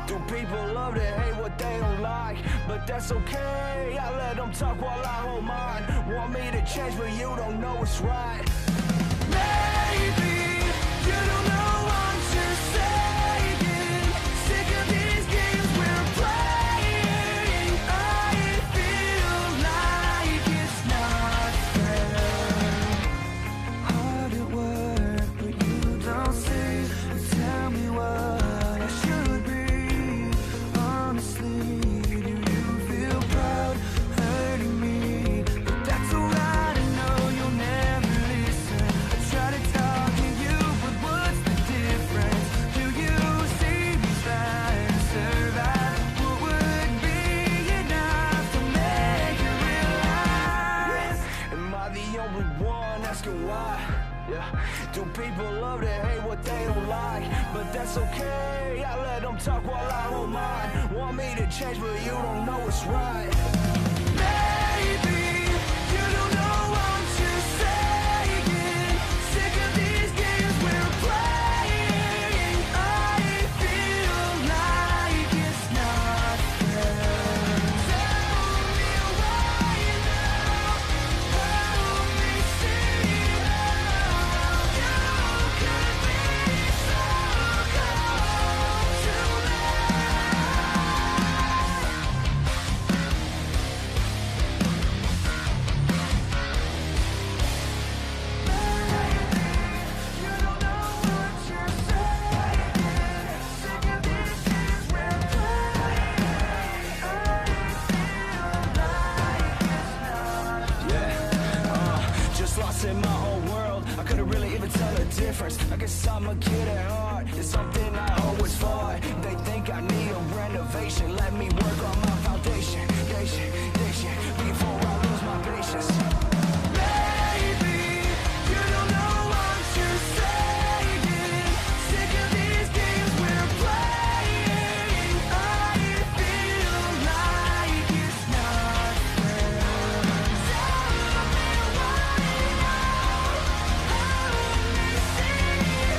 Do people love to hate what they don't like? But that's okay, I let them talk while I hold mine. Want me to change but you don't know what's right. Maybe you don't know what you're saying. Sick of these games we're playing. I feel like it's not fair. Hard at work but you don't see. You tell me what I should be. Honestly, do you feel proud hurting me? But that's alright, I know you'll never listen. I try to talk to you, but what's the difference? Do you see me trying to survive? What would be enough to make you realize? Am I the only one asking why? Yeah. Do people love to hate what they don't like? But that's okay, I let them talk while I hold mine. Want me to change but you don't know what's right. Maybe you don't know what you're saying. Sick of these games we're playing. I feel like it's not fair. Tell me why now. Help me see how you could be so cold to me. You don't know what you're saying. Sick of these games we're playing. I feel like it's not. Yeah, just lost in my own world. I couldn't really even tell the difference. I guess I'm a kid at heart. It's something I always fought. They think I need a renovation. Let me work on my foundation. Before I lose my patience. Maybe you don't know what you're saying. Sick of these games we're playing. I feel like it's not fair. Tell me why now. Help me see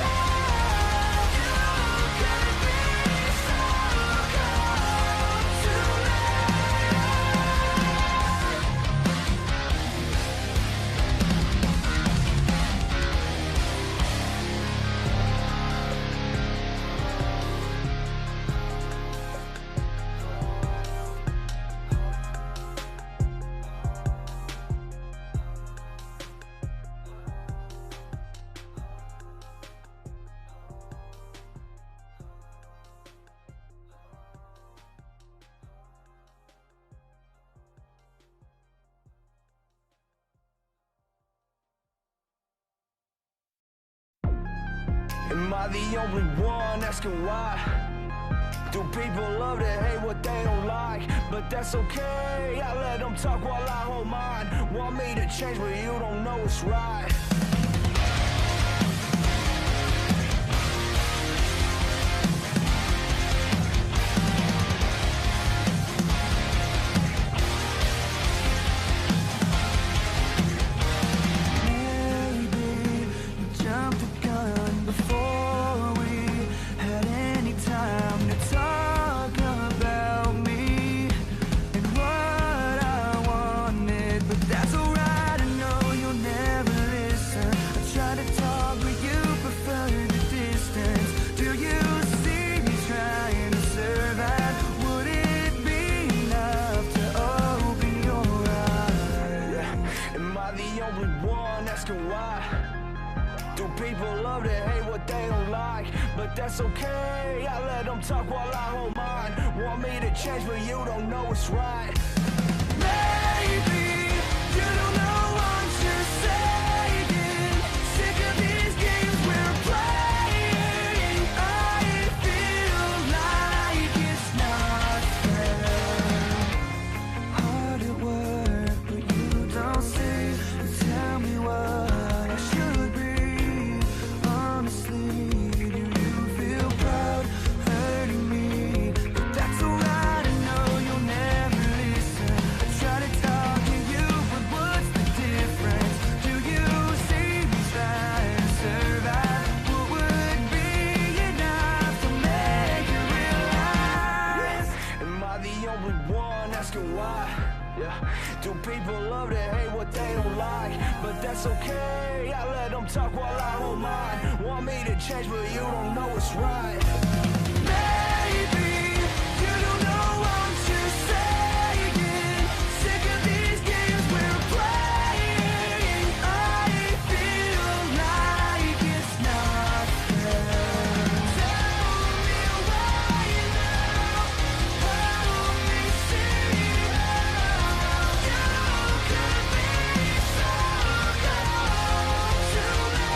how you could be so cold to me. Am I the only one asking why? Do people love to hate what they don't like? But that's okay, I let them talk while I hold mine. Want me to change but you don't know what's right. Maybe you jumped the gun before we had any time to talk about me and what I wanted. But that's alright, I know you'll never listen. I try to talk but you prefer the distance. Do you see me trying to survive? Would it be enough to open your eyes? Am I the only one asking why? Do people love to hate what they don't like? But that's okay, I let them talk while I hold mine. Want me to change but you don't know what's right. Maybe you don't know what you're saying. Sick of these games we're playing. I feel like it's not fair. Hard at work but you don't see. You tell me what I should be. Honestly, do you feel proud hurting me? But that's alright, I know you'll never listen. I try to talk to you, but what's the people love to hate what they don't like, but that's okay, I let them talk while I hold mine. Want me to change but you don't know it's right. Maybe you don't know I'm just saying, sick of these games we're playing. I feel like it's not fair. Tell me why now, help me see how you could be so cold to me.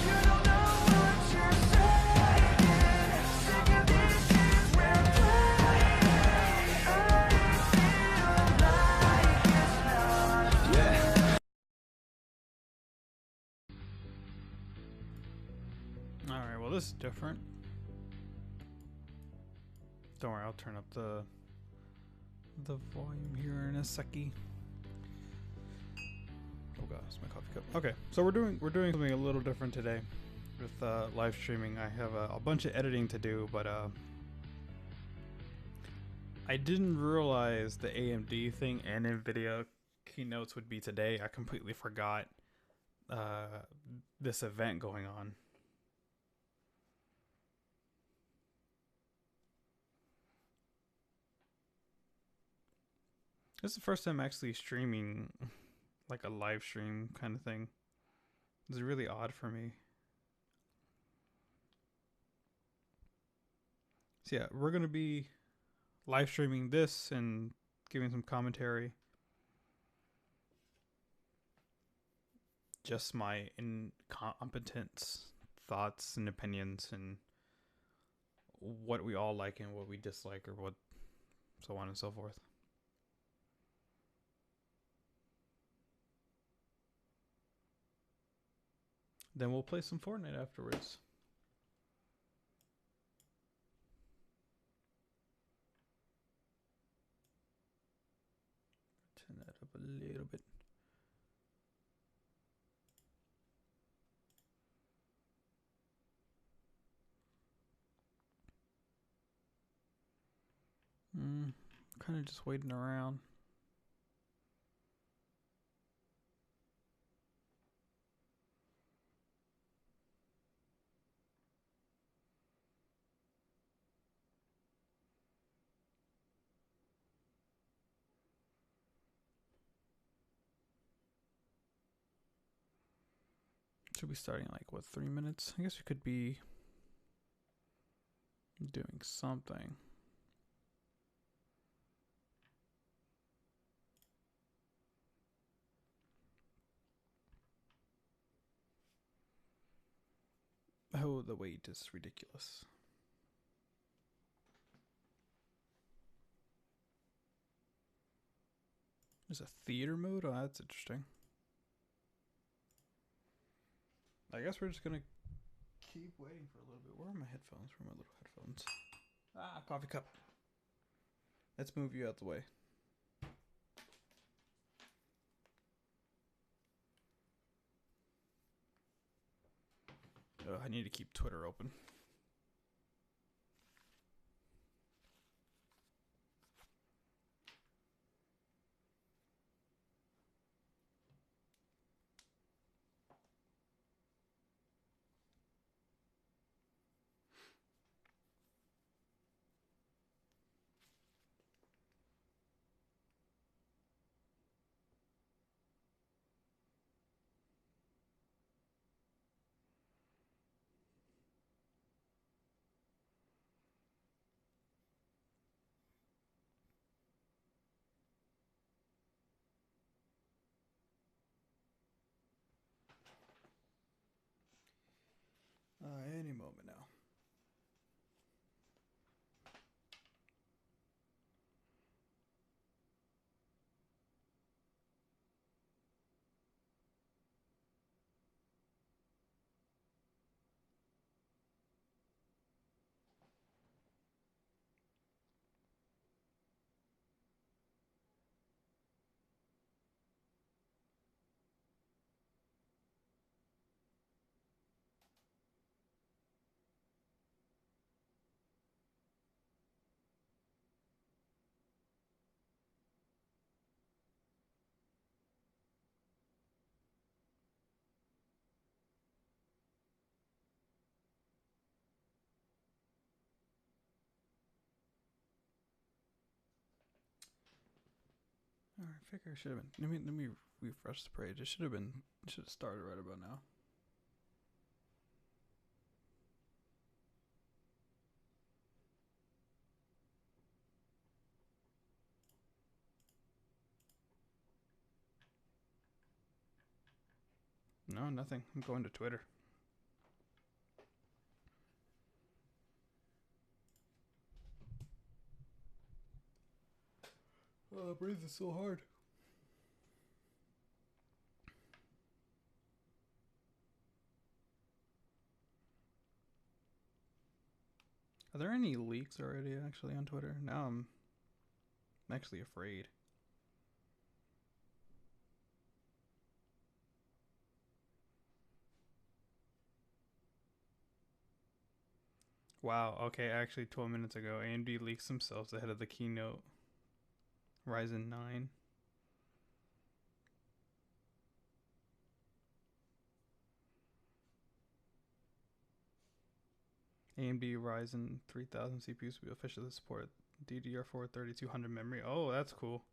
You don't know what you're saying, sick of these games we're playing. I feel like it's not fair. Alright, well this is different. Don't worry, I'll turn up the volume here in a seckie. Oh god, it's my coffee cup. Okay, so we're doing something a little different today with live streaming. I have a bunch of editing to do, but I didn't realize the AMD thing and NVIDIA keynotes would be today. I completely forgot this event going on. This is the first time actually streaming like a live stream kind of thing. It's really odd for me. So yeah, we're gonna be live streaming this and giving some commentary. Just my incompetent thoughts and opinions and what we all like and what we dislike, or what, so on and so forth. Then we'll play some Fortnite afterwards. Turn that up a little bit. Kind of just waiting around. Should be starting in like, what, 3 minutes? I guess we could be doing something. Oh, the wait is ridiculous. There's a theater mode? Oh, that's interesting. I guess we're just gonna keep waiting for a little bit. Where are my headphones? Where are my little headphones? Ah, coffee cup. Let's move you out the way. Oh, I need to keep Twitter open. I figure it should have been. Let me refresh the page. It should have been. It should have started right about now. No, nothing. I'm going to Twitter. Oh, breathing so hard. Are there any leaks already actually on Twitter? Now I'm actually afraid. Wow, okay, actually 12 minutes ago, AMD leaks themselves ahead of the keynote. Ryzen 9. AMD Ryzen 3000 CPUs will officially support DDR4 3200 memory. Oh, that's cool.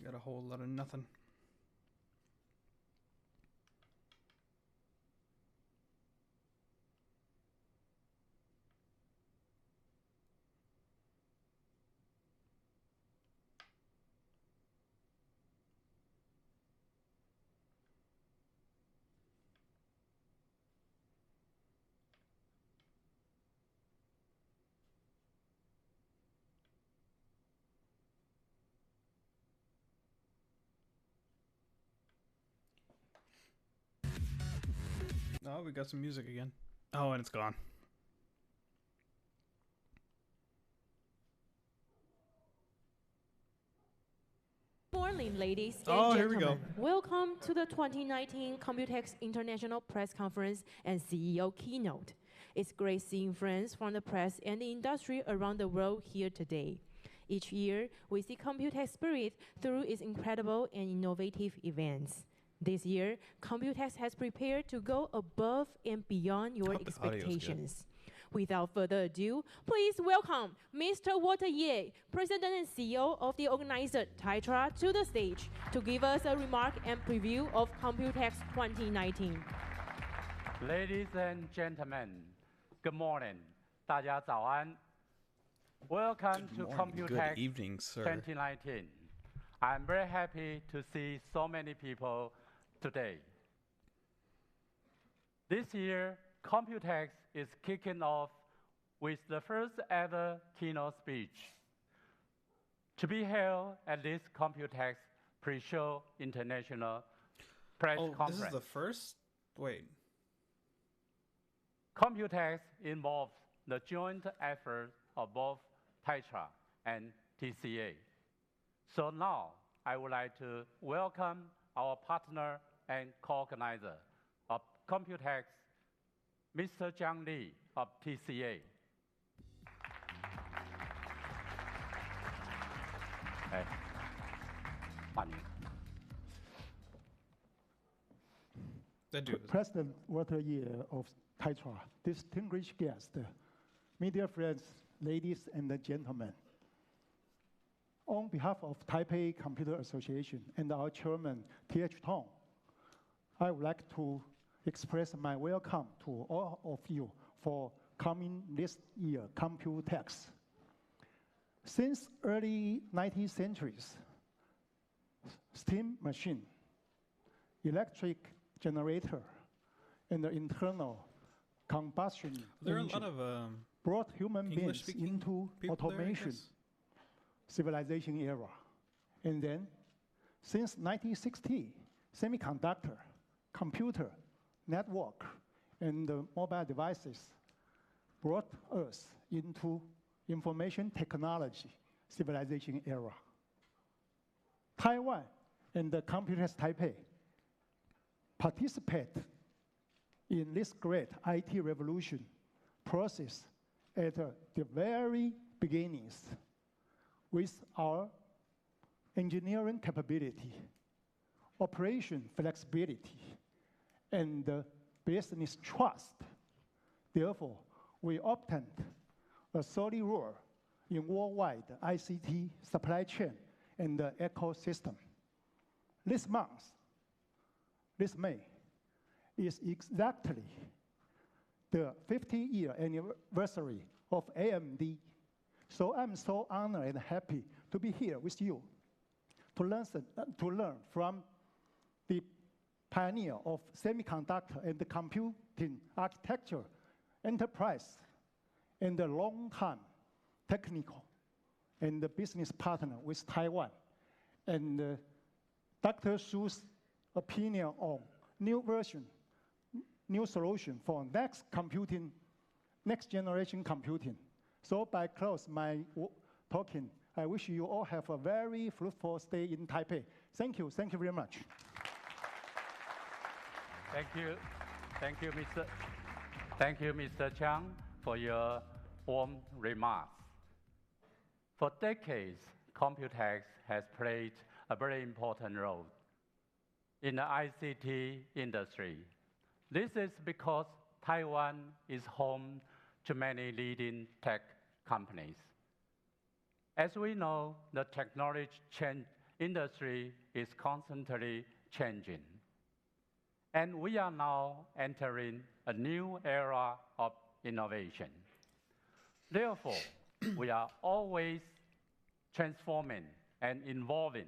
Got a whole lot of nothing. Oh, we got some music again. Oh, and it's gone. Morning, ladies and Oh, gentlemen. here we go. Welcome to the 2019 Computex International Press Conference and CEO Keynote. It's great seeing friends from the press and the industry around the world here today. Each year, we see Computex spirit through its incredible and innovative events. This year, Computex has prepared to go above and beyond your expectations. Without further ado, please welcome Mr. Walter Ye, President and CEO of the organizer Tetra, to the stage to give us a remark and preview of Computex 2019. Ladies and gentlemen, good morning. 大家早安. Welcome to Computex Good evening, sir. 2019. I'm very happy to see so many people today. This year, Computex is kicking off with the first ever keynote speech to be held at this Computex pre-show international press conference. This is the first? Wait. Computex involves the joint effort of both Tetra and TCA. So now, I would like to welcome our partner and co-organizer of Computex, Mr. Zhang Li of TCA. Hey. That dude. President Walter Ye of Tetra, distinguished guests, media friends, ladies and gentlemen. On behalf of Taipei Computer Association and our chairman, T.H. Tong, I would like to express my welcome to all of you for coming this year, Computex. Since early 19th centuries, steam machine, electric generator, and the internal combustion There are a engine lot of brought human beings English-speaking into people there, I automation guess? civilization era. And then, since 1960, semiconductor, computer, network, and mobile devices brought us into information technology civilization era. Taiwan and the Computex Taipei participate in this great IT revolution process at the very beginnings with our engineering capability, operation flexibility, and business trust. Therefore, we obtained a solid role in worldwide ICT supply chain and the ecosystem. This month, this May, is exactly the 50-year anniversary of AMD. So I'm so honored and happy to be here with you to learn from the pioneer of semiconductor and the computing architecture enterprise and the long-time technical and the business partner with Taiwan. And Dr. Su's opinion on new version, new solution for next generation computing. So by close my talking, I wish you all have a very fruitful stay in Taipei. Thank you very much. Thank you, Mr. Chang, for your warm remarks. For decades, Computex has played a very important role in the ICT industry. This is because Taiwan is home to many leading tech companies. As we know, the technology industry is constantly changing. And we are now entering a new era of innovation. Therefore, we are always transforming and evolving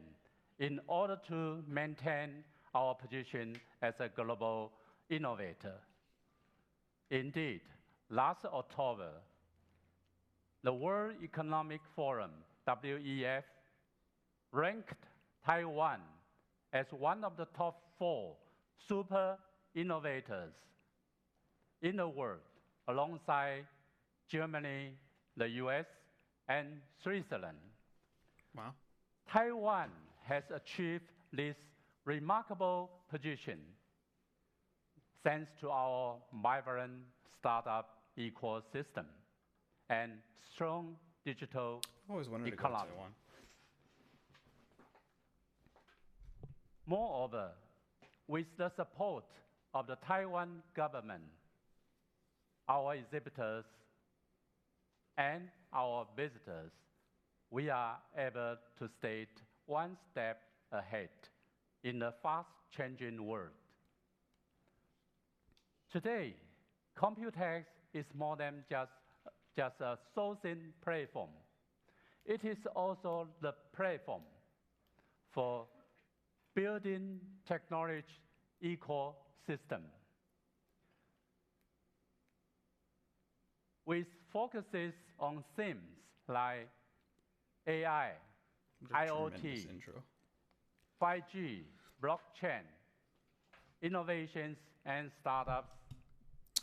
in order to maintain our position as a global innovator. Indeed, last October, the World Economic Forum, WEF, ranked Taiwan as one of the top 4 super innovators in the world, alongside Germany, the US, and Switzerland. Wow. Taiwan has achieved this remarkable position thanks to our vibrant startup ecosystem and strong digital I've always wanted to go to economy. Taiwan. Moreover, with the support of the Taiwan government, our exhibitors, and our visitors, we are able to stay one step ahead in a fast-changing world. Today, Computex is more than just a sourcing platform. It is also the platform for building technology ecosystem with focuses on themes like AI, IoT, 5G, blockchain, innovations and startups,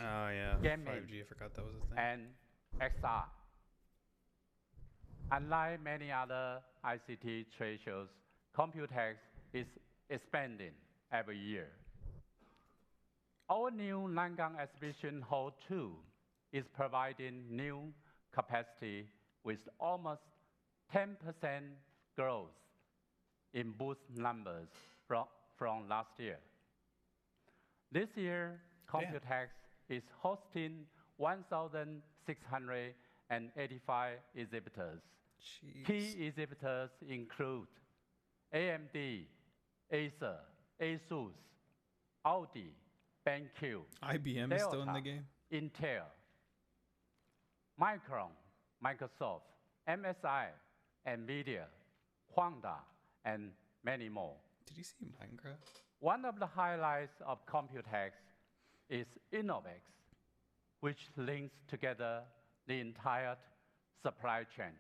Oh yeah, gaming, 5G, I forgot that was a thing. and XR. Unlike many other ICT trade shows, Computex is expanding every year. Our new Nangang Exhibition Hall 2 is providing new capacity with almost 10% growth in booth numbers from last year. This year, Computex is hosting 1,000 1,685 exhibitors. Jeez. Key exhibitors include AMD, Acer, Asus, Audi, BenQ, IBM is still in the Delta, game. Intel, Micron, Microsoft, MSI, NVIDIA, Honda, and many more. Did you see Minecraft? One of the highlights of Computex is Innovex, which links together the entire supply chain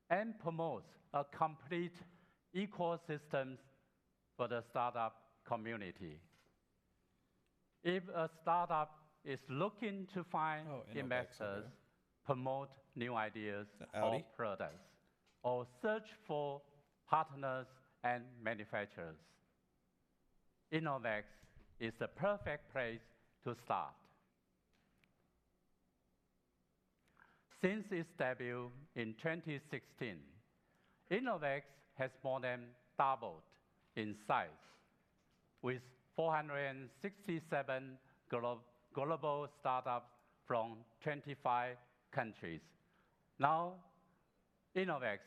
and promotes a complete ecosystem for the startup community. If a startup is looking to find Innovex, investors, okay. promote new ideas or Audi? products, or search for partners and manufacturers, Innovex is the perfect place to start. Since its debut in 2016, Innovex has more than doubled in size, with 467 global startups from 25 countries. Now, Innovex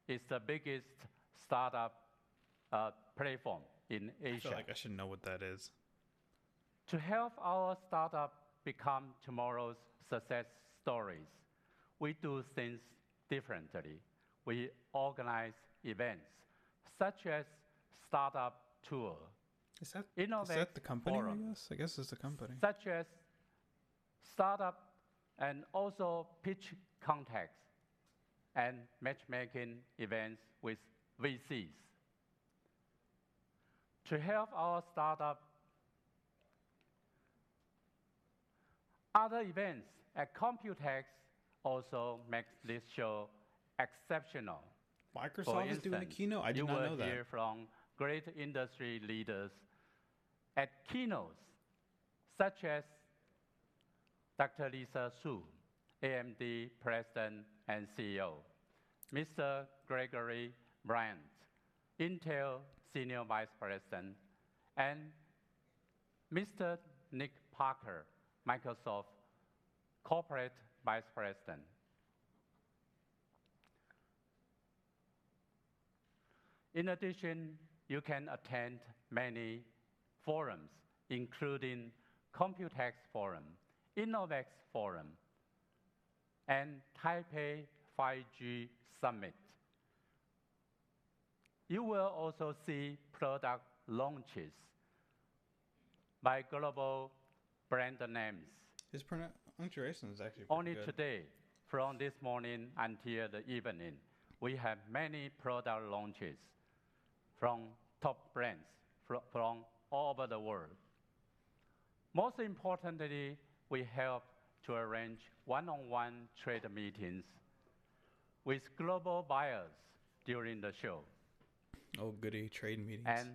is the biggest startup platform in Asia. I feel like I should know what that is. To help our startup become tomorrow's success stories, we do things differently. We organize events such as Startup Tour, Is that Innovex the company, Forum, I guess? I guess it's the company. such as Startup and also pitch contacts and matchmaking events with VCs. To help our startup, other events at Computex also makes this show exceptional. For Microsoft is doing a instance, keynote? I did you not will know that. hear from great industry leaders at keynotes, such as Dr. Lisa Su, AMD President and CEO, Mr. Gregory Bryant, Intel Senior Vice President, and Mr. Nick Parker, Microsoft Corporate Vice President. In addition, you can attend many forums, including Computex Forum, Innovex Forum, and Taipei 5G Summit. You will also see product launches by global brand names. His punctuation is actually pretty Only good. today, from this morning until the evening, we have many product launches from top brands from all over the world. Most importantly, we help to arrange one-on-one trade meetings with global buyers during the show. Oh, goody, trade meetings. And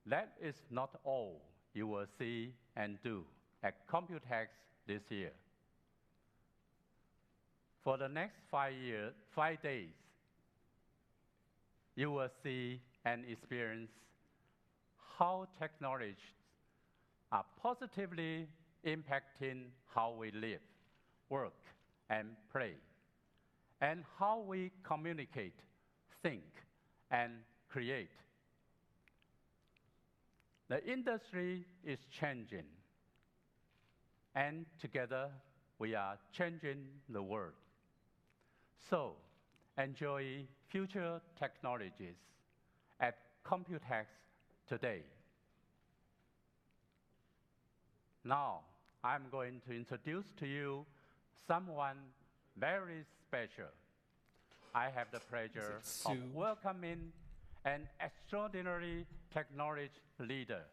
that is not all you will see and do at Computex this year. For the next 5 days, you will see and experience how technologies are positively impacting how we live, work, and play, and how we communicate, think, and create. The industry is changing, and together we are changing the world. So, enjoy future technologies at Computex today. Now, I'm going to introduce to you someone very special. I have the pleasure of Sue? welcoming an extraordinary technology leader,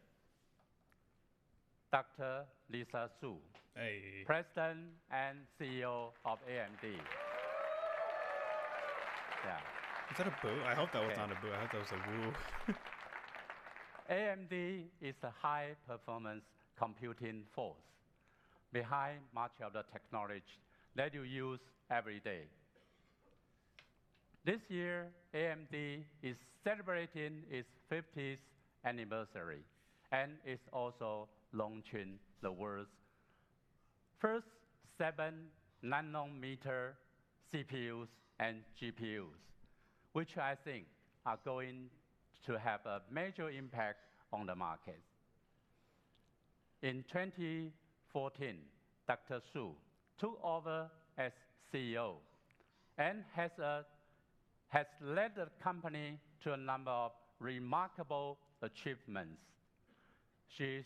Dr. Lisa Su, Hey. President and CEO of AMD. Yeah. Is that a boo? I hope that was Okay. not a boo. I hope that was a woo. AMD is a high-performance computing force behind much of the technology that you use every day. This year, AMD is celebrating its 50th anniversary and is also launching the world's first 7-nanometer CPUs and GPUs, which I think are going to have a major impact on the market. In 2014, Dr. Su took over as CEO and has led the company to a number of remarkable achievements. She is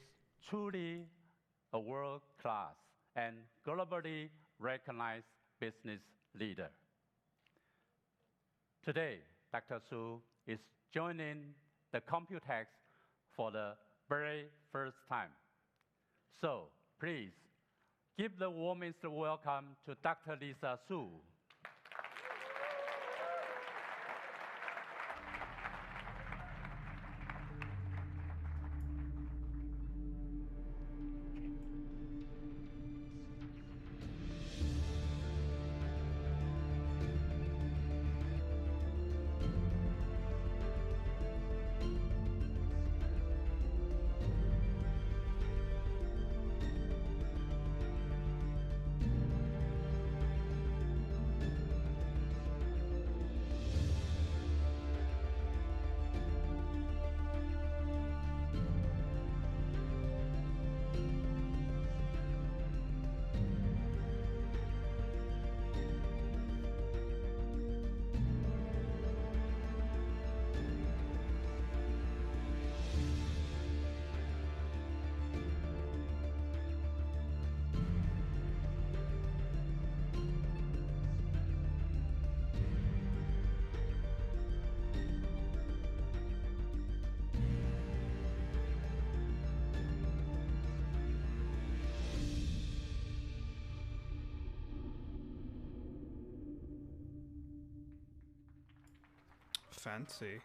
truly a world-class and globally recognized business leader. Today, Dr. Su is joining the Computex for the very first time. So please give the warmest welcome to Dr. Lisa Su. Fancy.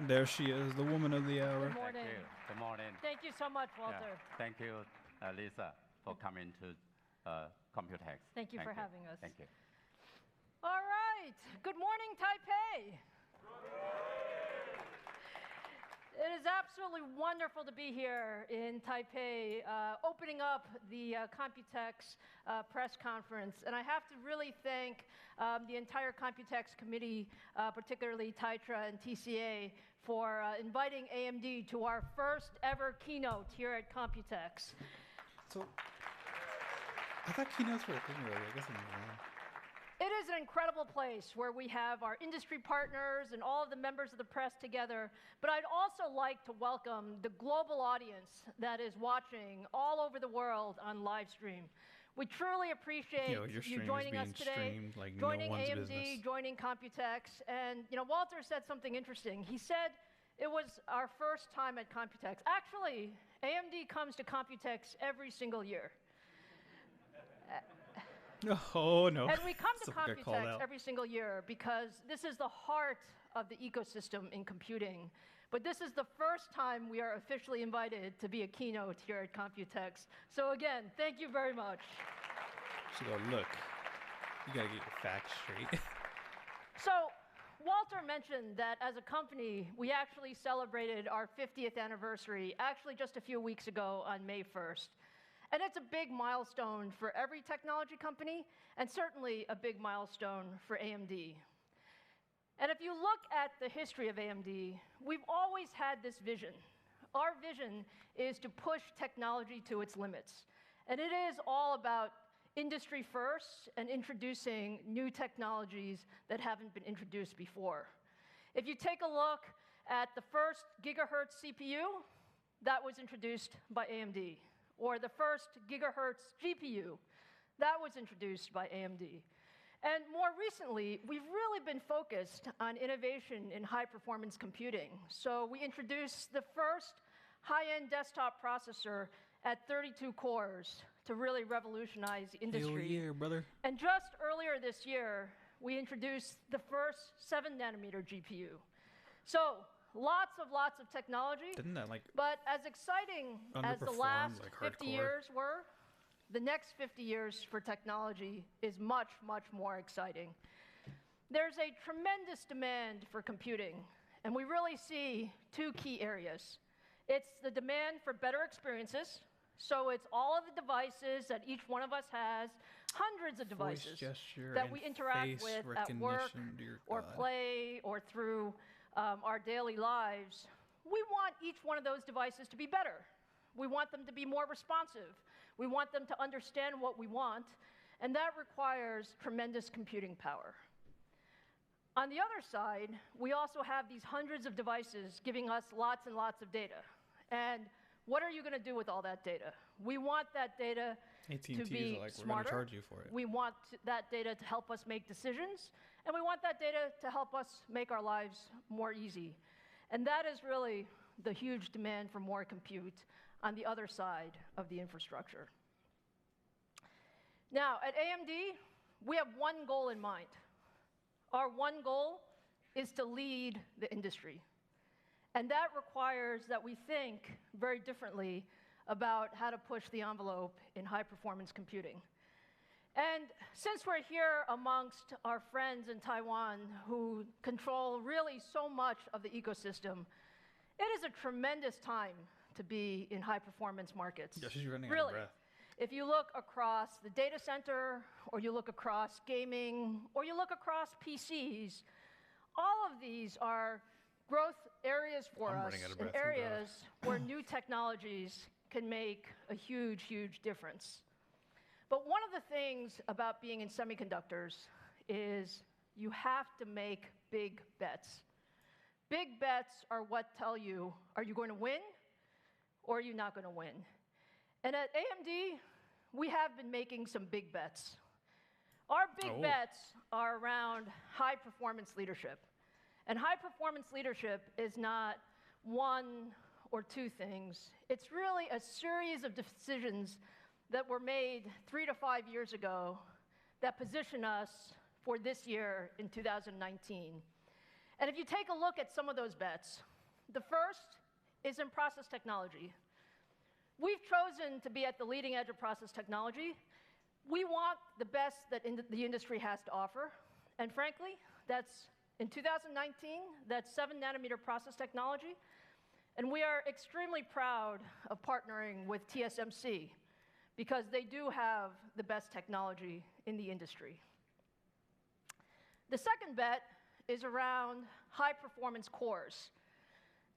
There she is, the woman of the hour. Good morning. Thank you. Good morning. Thank you so much, Walter. Yeah. Thank you, Lisa, for coming to Computex. Thank you for having us. Thank you. All right. Good morning, Taipei. It is absolutely wonderful to be here in Taipei, opening up the Computex press conference. And I have to really thank the entire Computex committee, particularly Taitra and TCA, for inviting AMD to our first ever keynote here at Computex. So, I thought keynotes were a thing already. I guess I'm wrong. It is an incredible place where we have our industry partners and all of the members of the press together. But I'd also like to welcome the global audience that is watching all over the world on live stream. We truly appreciate you joining us today, like joining no one's AMD, business. joining Computex. And Walter said something interesting. He said it was our first time at Computex. Actually, AMD comes to Computex every single year. Oh, no. And we come to Someone got called Computex out. every single year because this is the heart of the ecosystem in computing. But this is the first time we are officially invited to be a keynote here at Computex. So again, thank you very much. She go, look, you gotta get your facts straight. So Walter mentioned that as a company, we actually celebrated our 50th anniversary, actually just a few weeks ago on May 1st. And it's a big milestone for every technology company, and certainly a big milestone for AMD. And if you look at the history of AMD, we've always had this vision. Our vision is to push technology to its limits. And it is all about industry first and introducing new technologies that haven't been introduced before. If you take a look at the first gigahertz CPU, that was introduced by AMD. Or the first gigahertz GPU, that was introduced by AMD. And more recently, we've really been focused on innovation in high-performance computing. So we introduced the first high-end desktop processor at 32 cores to really revolutionize the industry. Hell yeah, brother. And just earlier this year, we introduced the first 7-nanometer GPU. So lots of technology. Didn't that But as exciting as the last like 50 hardcore? years were, the next 50 years for technology is much, much more exciting. There's a tremendous demand for computing, and we really see two key areas. It's the demand for better experiences, So it's all of the devices that each one of us has, hundreds of devices that we interact with at work or play or through our daily lives. We want each one of those devices to be better. We want them to be more responsive. We want them to understand what we want, and that requires tremendous computing power. On the other side, we also have these hundreds of devices giving us lots and lots of data. And what are you going to do with all that data? We want that data to be like, smarter. we're going to charge you for it. We want that data to help us make decisions, and we want that data to help us make our lives more easy. And that is really the huge demand for more compute on the other side of the infrastructure. Now, at AMD, we have one goal in mind. Our one goal is to lead the industry. And that requires that we think very differently about how to push the envelope in high-performance computing. And since we're here amongst our friends in Taiwan who control really so much of the ecosystem, it is a tremendous time to be in high-performance markets. Yeah, she's running out Really. of breath. If you look across the data center, or you look across gaming, or you look across PCs, all of these are growth areas for us, and areas where new technologies can make a huge, huge difference. But one of the things about being in semiconductors is you have to make big bets. Big bets are what tell you, are you going to win, or are you not going to win? And at AMD, we have been making some big bets. Our big bets are around high-performance leadership. And high-performance leadership is not one or two things. It's really a series of decisions that were made 3 to 5 years ago that position us for this year in 2019. And if you take a look at some of those bets, the first is in process technology. We've chosen to be at the leading edge of process technology. We want the best that the industry has to offer. And frankly, that's in 2019, that's 7-nanometer process technology. And we are extremely proud of partnering with TSMC because they do have the best technology in the industry. The second bet is around high-performance cores.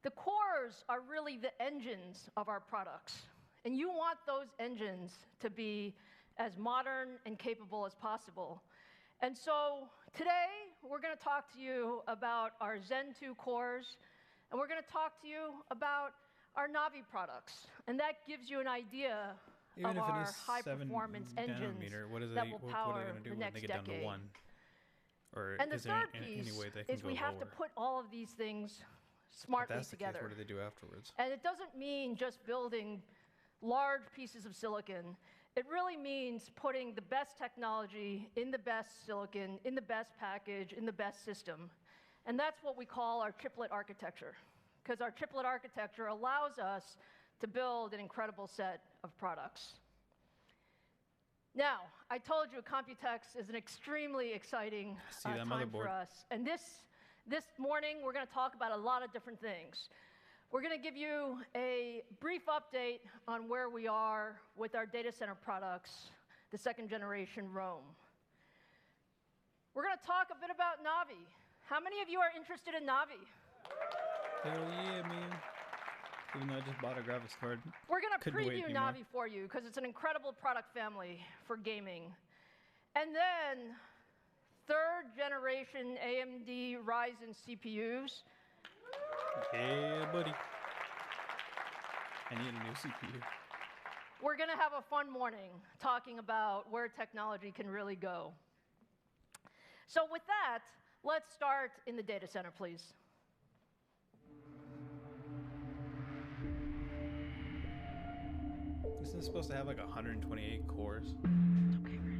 The cores are really the engines of our products. And you want those engines to be as modern and capable as possible. And so today, we're going to talk to you about our Zen 2 cores, and we're going to talk to you about our Navi products. And that gives you an idea of our high-performance engines that will power the next decade. And the third piece is we have to put all of these things smartly together. What do they do afterwards? And it doesn't mean just building large pieces of silicon. It really means putting the best technology in the best silicon, in the best package, in the best system. And that's what we call our chiplet architecture, because our chiplet architecture allows us to build an incredible set of products. Now, I told you Computex is an extremely exciting time for us. And this morning, we're going to talk about a lot of different things. We're going to give you a brief update on where we are with our data center products, the second generation Rome. We're going to talk a bit about Navi. How many of you are interested in Navi? Hell yeah, man. Even though I just bought a graphics card. We're going to preview Navi for you because it's an incredible product family for gaming. And then third generation AMD Ryzen CPUs. Yeah, buddy. I need a new CPU. We're going to have a fun morning talking about where technology can really go. So with that, let's start in the data center, please. Isn't it supposed to have like 128 cores? Okay, right.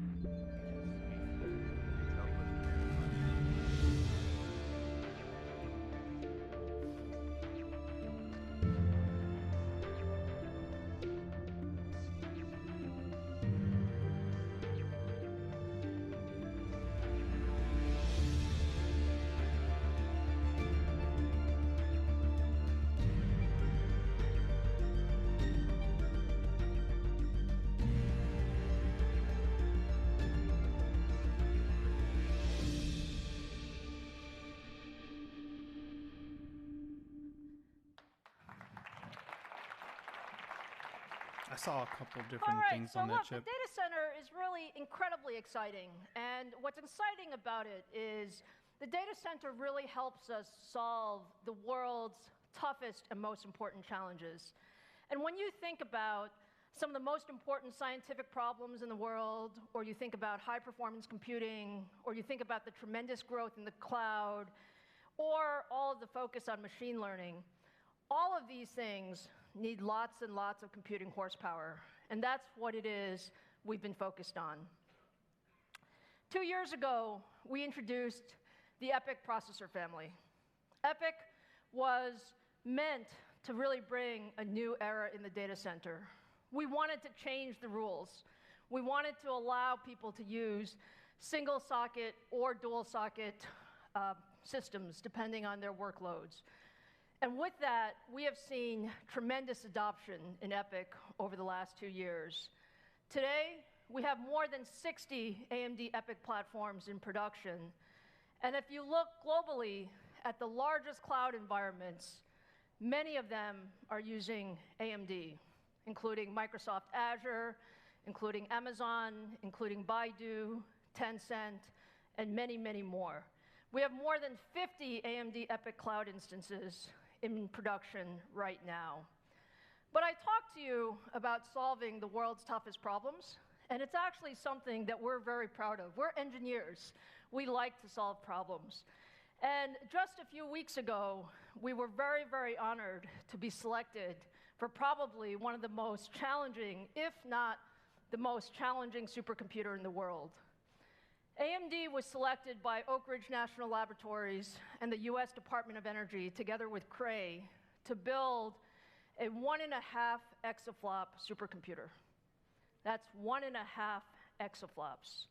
I saw a couple All different right, things so on that look, chip. the data center is really incredibly exciting. And what's exciting about it is the data center really helps us solve the world's toughest and most important challenges. And when you think about some of the most important scientific problems in the world, or you think about high-performance computing, or you think about the tremendous growth in the cloud, or all of the focus on machine learning, all of these things need lots and lots of computing horsepower. And that's what it is we've been focused on. 2 years ago, we introduced the EPYC processor family. EPYC was meant to really bring a new era in the data center. We wanted to change the rules. We wanted to allow people to use single socket or dual socket systems, depending on their workloads. And with that, we have seen tremendous adoption in EPYC over the last 2 years. Today, we have more than 60 AMD EPYC platforms in production. And if you look globally at the largest cloud environments, many of them are using AMD, including Microsoft Azure, including Amazon, including Baidu, Tencent, and many, many more. We have more than 50 AMD EPYC cloud instances in production right now. But I talked to you about solving the world's toughest problems, and it's actually something that we're very proud of. We're engineers. We like to solve problems. And just a few weeks ago, we were very, very honored to be selected for probably one of the most challenging, if not the most challenging supercomputer in the world. AMD was selected by Oak Ridge National Laboratories and the US Department of Energy, together with Cray, to build a 1.5 exaflop supercomputer. That's 1.5 exaflops.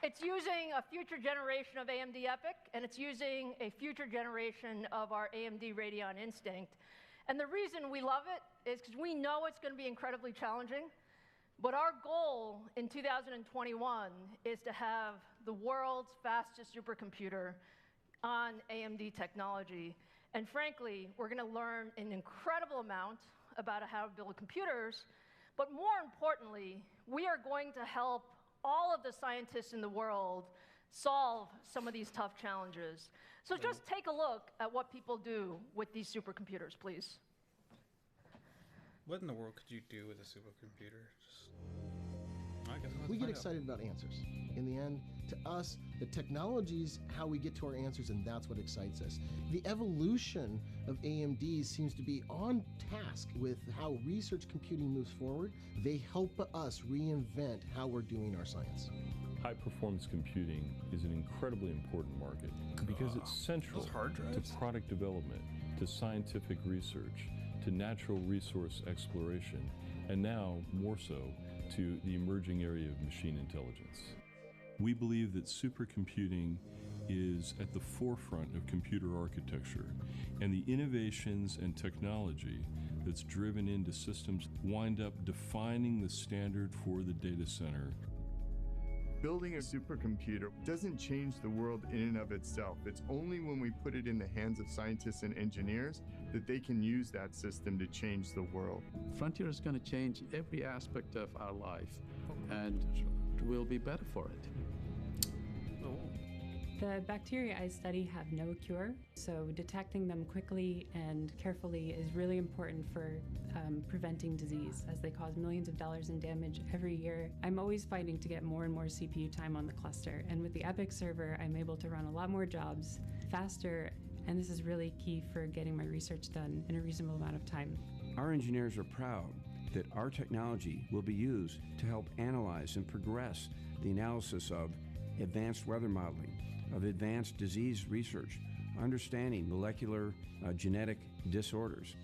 It's using a future generation of AMD EPYC, and it's using a future generation of our AMD Radeon Instinct. And the reason we love it is because we know it's going to be incredibly challenging, but our goal in 2021 is to have the world's fastest supercomputer on AMD technology. And frankly, we're going to learn an incredible amount about how to build computers, but more importantly, we are going to help all of the scientists in the world solve some of these tough challenges. So just take a look at what people do with these supercomputers, please. What in the world could you do with a supercomputer? I guess We get excited about answers. In the end, to us, the technology's how we get to our answers, and that's what excites us. The evolution of AMD seems to be on task with how research computing moves forward. They help us reinvent how we're doing our science. High-performance computing is an incredibly important market because it's central to product development, to scientific research, to natural resource exploration, and now, more so, to the emerging area of machine intelligence. We believe that supercomputing is at the forefront of computer architecture, and the innovations and technology that's driven into systems wind up defining the standard for the data center. Building a supercomputer doesn't change the world in and of itself. It's only when we put it in the hands of scientists and engineers that they can use that system to change the world. Frontier is going to change every aspect of our life, and we'll be better for it. The bacteria I study have no cure, so detecting them quickly and carefully is really important for preventing disease, as they cause millions of dollars in damage every year. I'm always fighting to get more and more CPU time on the cluster, and with the EPYC server, I'm able to run a lot more jobs faster, and this is really key for getting my research done in a reasonable amount of time. Our engineers are proud that our technology will be used to help analyze and progress the analysis of advanced weather modeling, of advanced disease research, understanding molecular genetic disorders.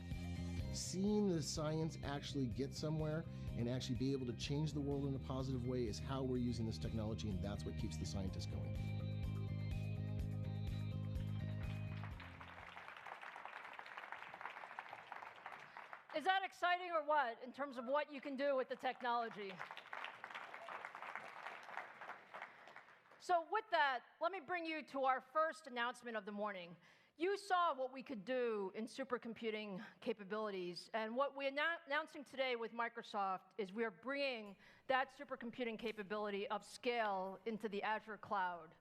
Seeing the science actually get somewhere and actually be able to change the world in a positive way is how we're using this technology, and that's what keeps the scientists going. Is that exciting or what, in terms of what you can do with the technology? So with that, let me bring you to our first announcement of the morning. You saw what we could do in supercomputing capabilities, and what we're announcing today with Microsoft is we are bringing that supercomputing capability of scale into the Azure cloud.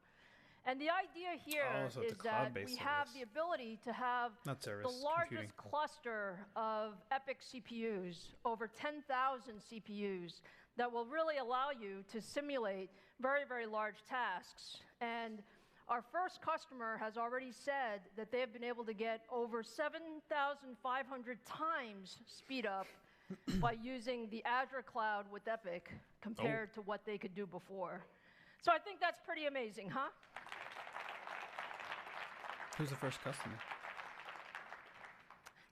And the idea here is that we have the ability to have the largest cluster of EPYC CPUs, over 10,000 CPUs, that will really allow you to simulate very, very large tasks. And our first customer has already said that they have been able to get over 7,500 times speed up by using the Azure cloud with EPYC compared to what they could do before. So I think that's pretty amazing, huh? Who's the first customer?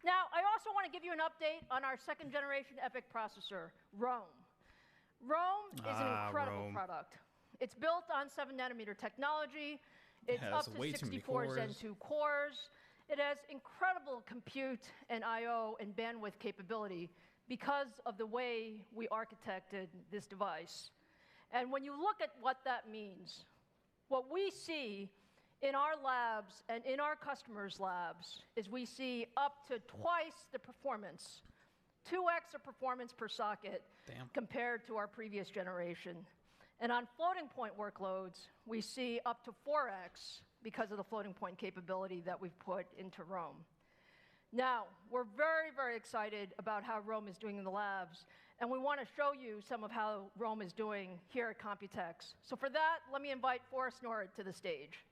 Now, I also want to give you an update on our second generation EPYC processor, Rome. Rome is an incredible product. It's built on 7nm technology. It's up to 64 Zen 2 cores. It has incredible compute and I/O and bandwidth capability because of the way we architected this device. And when you look at what that means, what we see in our labs and in our customers' labs is we see up to twice the performance, 2x the performance per socket compared to our previous generation. And on floating point workloads, we see up to 4x because of the floating point capability that we've put into Rome. Now, we're very, very excited about how Rome is doing in the labs, and we want to show you some of how Rome is doing here at Computex. So for that, let me invite Forrest Norrod to the stage.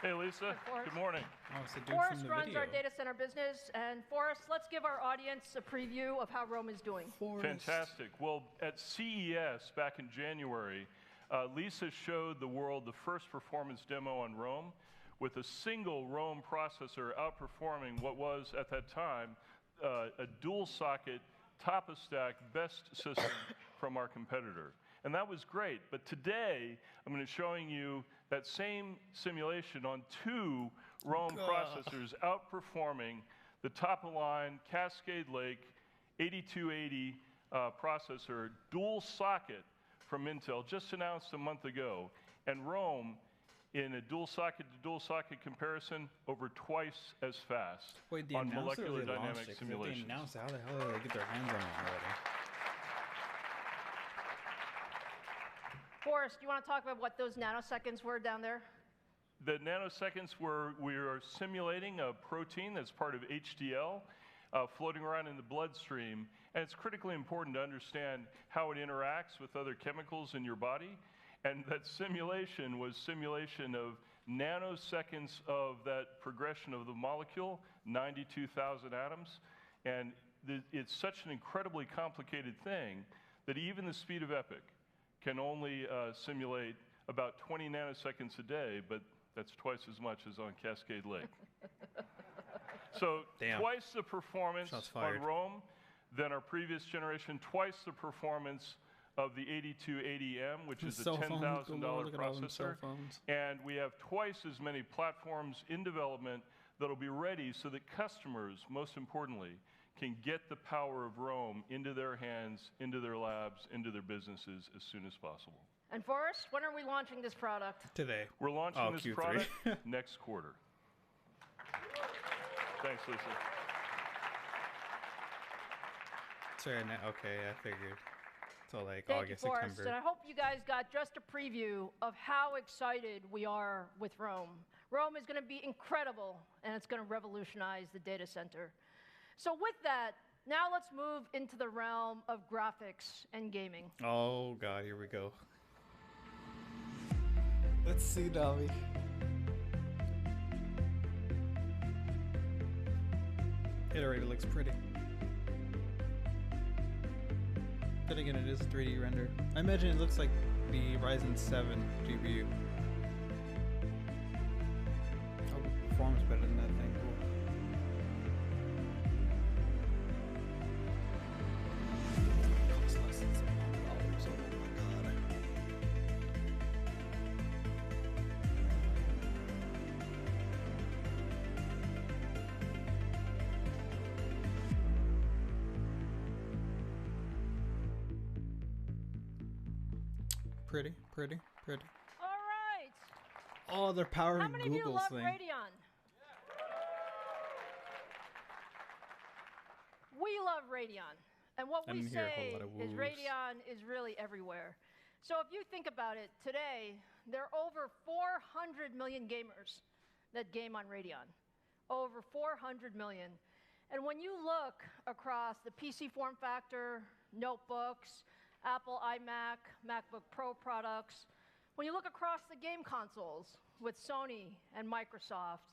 Hey, Lisa. Good morning. Forrest runs our data center business. And Forrest, let's give our audience a preview of how Rome is doing. Fantastic. Well, at CES back in January, Lisa showed the world the first performance demo on Rome with a single Rome processor outperforming what was, at that time, a dual-socket, top-of-stack, best system from our competitor. And that was great. But today, I'm going to be showing you that same simulation on two Rome processors outperforming the top-of-line Cascade Lake 8280 processor, dual socket from Intel, just announced a month ago. And Rome, in a dual socket to dual socket comparison, over twice as fast on molecular dynamic simulations. They announced it. How the hell did they get their hands on it already? Forrest, do you want to talk about what those nanoseconds were down there? The nanoseconds were, we are simulating a protein that's part of HDL floating around in the bloodstream. And it's critically important to understand how it interacts with other chemicals in your body. And that simulation was simulation of nanoseconds of that progression of the molecule, 92,000 atoms. And it's such an incredibly complicated thing that even the speed of EPYC can only simulate about 20 nanoseconds a day, but that's twice as much as on Cascade Lake. So twice the performance on Rome than our previous generation, twice the performance of the 8280M, which is a $10,000 processor. And we have twice as many platforms in development that'll be ready so that customers, most importantly, can get the power of Rome into their hands, into their labs, into their businesses as soon as possible. And Forrest, when are we launching this product? Today. We're launching this Q3. product next quarter. Thanks, Lisa. Sorry, okay, I figured. So like Thank August, you, Forrest. September. And I hope you guys got just a preview of how excited we are with Rome. Rome is going to be incredible, and it's going to revolutionize the data center. So with that, now let's move into the realm of graphics and gaming. Oh God, here we go. Let's see, Davi. It already looks pretty. Then again, it is a 3D render. I imagine it looks like the Ryzen 7 GPU. Oh, it performs better than that thing. Cool. Costs less than $700. Oh my God. Pretty, pretty, pretty. All right. Oh, they're powering How many of you Google's love thing. Radeon? We love Radeon. And what I we didn't hear a whole say lot of is woos. Radeon is really everywhere. So if you think about it, today, there are over 400 million gamers that game on Radeon. Over 400 million. And when you look across the PC form factor, notebooks, Apple iMac, MacBook Pro products, when you look across the game consoles with Sony and Microsoft,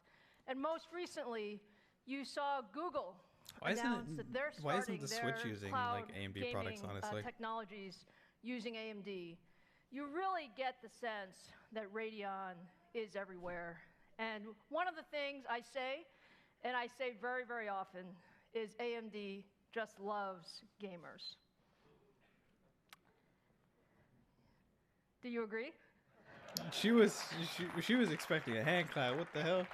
and most recently, you saw Google announce that they're starting the their Switch using cloud like AMD gaming, products, honestly? technologies using AMD. You really get the sense that Radeon is everywhere. And one of the things I say, and I say very, very often, is AMD just loves gamers. Do you agree? She was expecting a hand clap. What the hell?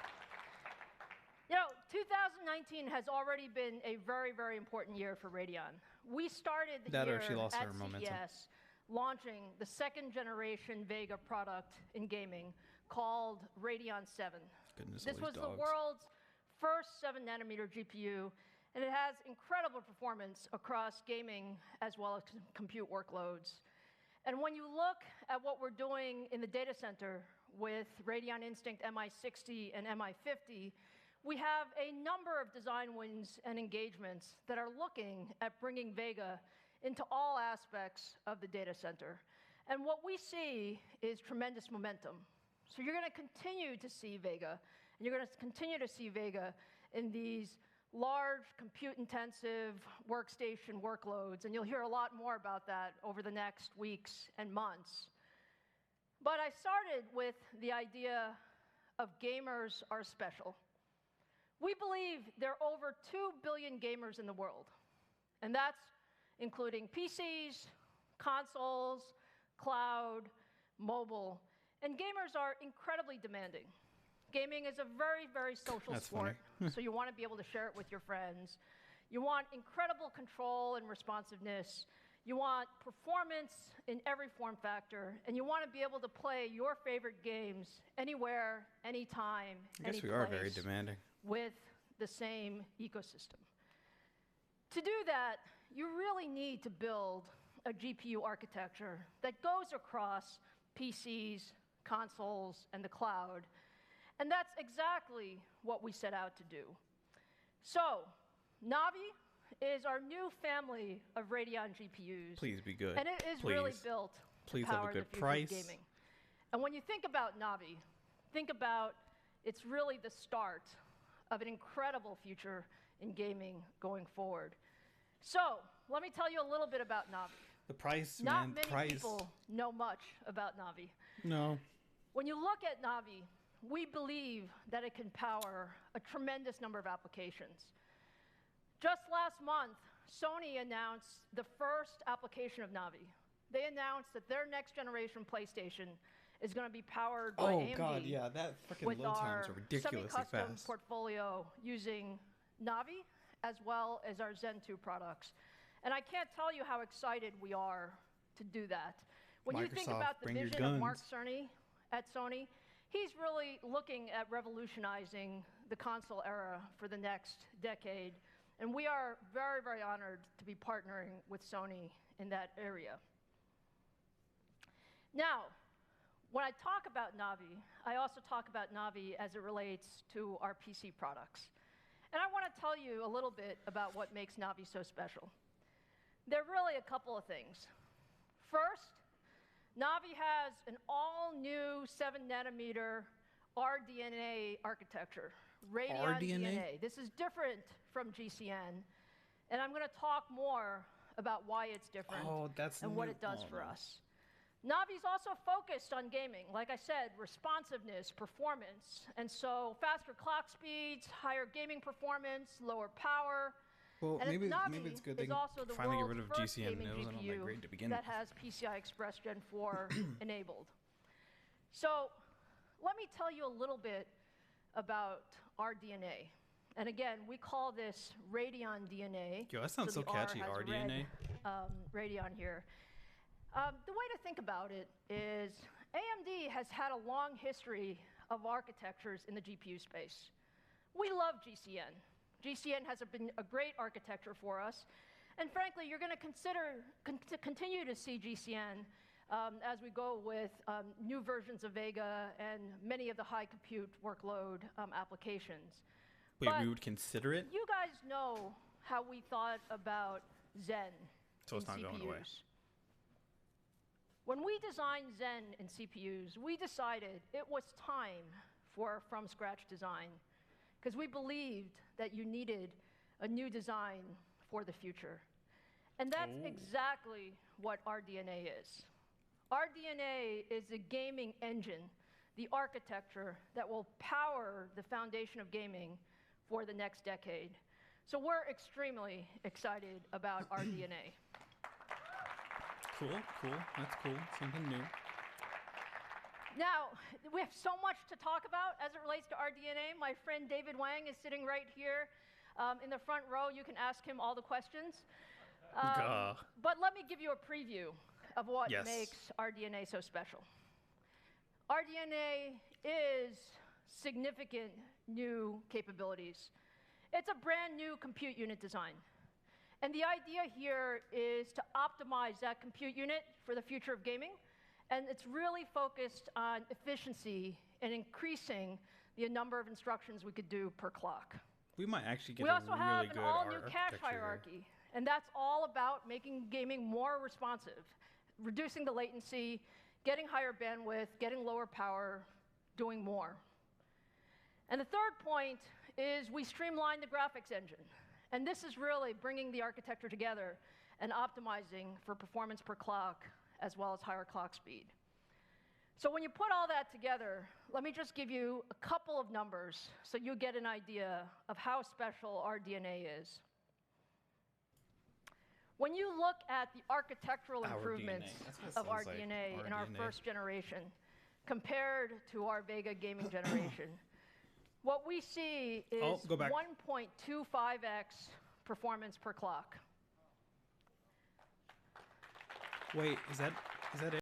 You know, 2019 has already been a very, very important year for Radeon. We started the That or year she lost at her momentum. CES launching the second generation Vega product in gaming called Radeon 7. Goodness, This all was these the dogs. world's first 7-nanometer GPU, and it has incredible performance across gaming as well as compute workloads. And when you look at what we're doing in the data center with Radeon Instinct MI60 and MI50, we have a number of design wins and engagements that are looking at bringing Vega into all aspects of the data center. And what we see is tremendous momentum. So you're going to continue to see Vega, and you're going to continue to see Vega in these large, compute-intensive workstation workloads, and you'll hear a lot more about that over the next weeks and months. But I started with the idea of gamers are special. We believe there are over 2 billion gamers in the world, and that's including PCs, consoles, cloud, mobile, and gamers are incredibly demanding. Gaming is a very, very social That's sport, funny. so you want to be able to share it with your friends. You want incredible control and responsiveness. You want performance in every form factor, and you want to be able to play your favorite games anywhere, anytime, I guess we are very demanding. with the same ecosystem. To do that, you really need to build a GPU architecture that goes across PCs, consoles, and the cloud. And that's exactly what we set out to do. So, Navi is our new family of Radeon GPUs. Please be good. And it is Please. really built Please to have a power good the future price. of gaming. And when you think about Navi, think about it's really the start of an incredible future in gaming going forward. So, let me tell you a little bit about Navi. The price, Not man. many Price. people know much about Navi. No. When you look at Navi, we believe that it can power a tremendous number of applications. Just last month, Sony announced the first application of Navi. They announced that their next generation PlayStation is going to be powered by AMD. Oh god, yeah, that freaking with load times our are ridiculously semi-custom fast. portfolio using Navi as well as our Zen 2 products. And I can't tell you how excited we are to do that. When you think Microsoft, about the bring your vision of Mark guns. Cerny at Sony, he's really looking at revolutionizing the console era for the next decade. And we are very, very honored to be partnering with Sony in that area. Now, when I talk about Navi, I also talk about Navi as it relates to our PC products. And I want to tell you a little bit about what makes Navi so special. There are really a couple of things. First, Navi has an all-new 7-nanometer RDNA architecture, Radeon DNA. This is different from GCN, and I'm going to talk more about why it's different and what it does for us. Navi's also focused on gaming. Like I said, responsiveness, performance, and so faster clock speeds, higher gaming performance, lower power. Well, And maybe Navi it's good is they also the finally get rid world's of first GCN. gaming It wasn't all that GPU great to begin that with. has PCI Express Gen 4 enabled. So let me tell you a little bit about our DNA. And again, we call this Radeon DNA. Yo, that sounds so the R catchy, has RDNA. red, Radeon here. The way to think about it is AMD has had a long history of architectures in the GPU space. We love GCN. GCN has been a great architecture for us. And frankly, you're going to continue to see GCN as we go with new versions of Vega and many of the high compute workload applications. Wait, but we would consider it? You guys know how we thought about Zen so it's in not CPUs. Going away. When we designed Zen in CPUs, we decided it was time for from-scratch design because we believed that you needed a new design for the future. And that's exactly what RDNA is. RDNA is a gaming engine, the architecture that will power the foundation of gaming for the next decade. So we're extremely excited about RDNA. Cool. That's cool. Something new. Now, we have so much to talk about as it relates to RDNA. My friend David Wang is sitting right here in the front row. You can ask him all the questions. But let me give you a preview of what makes RDNA so special. RDNA is significant new capabilities. It's a brand new compute unit design. And the idea here is to optimize that compute unit for the future of gaming. And it's really focused on efficiency and increasing the number of instructions we could do per clock. We might actually get we also have an all-new cache architecture hierarchy. And that's all about making gaming more responsive, reducing the latency, getting higher bandwidth, getting lower power, doing more. And the third point is we streamlined the graphics engine. And this is really bringing the architecture together and optimizing for performance per clock as well as higher clock speed. So when you put all that together, let me just give you a couple of numbers so you get an idea of how special RDNA is. When you look at the architectural improvements of RDNA in our first generation compared to our Vega gaming generation, what we see is 1.25x performance per clock. Wait, is that it?